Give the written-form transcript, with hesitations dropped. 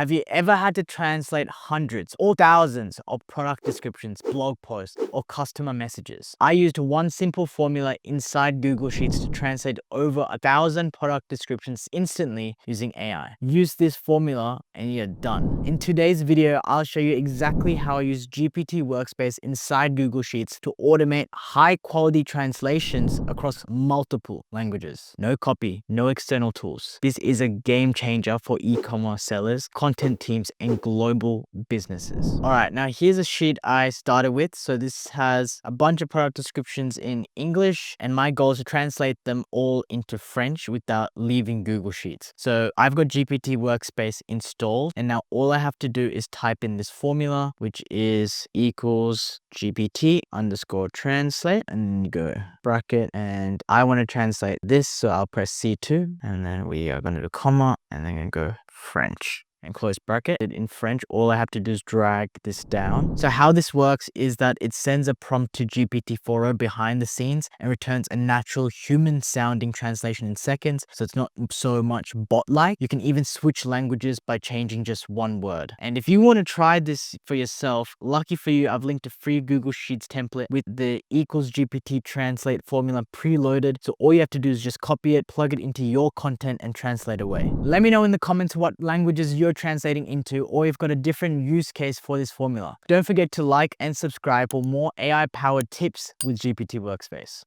Have you ever had to translate hundreds or thousands of product descriptions, blog posts, or customer messages? I used one simple formula inside Google Sheets to translate over 1,000 product descriptions instantly using AI. Use this formula and you're done. In today's video, I'll show you exactly how I use GPT Workspace inside Google Sheets to automate high-quality translations across multiple languages. No copy, no external tools. This is a game changer for e-commerce sellers, content teams, and global businesses. All right, now here's a sheet I started with. So this has a bunch of product descriptions in English, and my goal is to translate them all into French without leaving Google Sheets. So I've got GPT Workspace installed, and now all I have to do is type in this formula, which is equals GPT underscore translate, and go bracket, and I want to translate this, so I'll press C2, and then we are going to do comma, and then go French and close bracket. In French, all I have to do is drag this down. So how this works is that it sends a prompt to GPT-4o behind the scenes and returns a natural human sounding translation in seconds. So it's not so much bot-like. You can even switch languages by changing just one word. And if you want to try this for yourself, lucky for you, I've linked a free Google Sheets template with the equals GPT translate formula preloaded. So all you have to do is just copy it, plug it into your content, and translate away. Let me know in the comments what languages you're translating into, or you've got a different use case for this formula. Don't forget to like and subscribe for more AI-powered tips with GPT Workspace.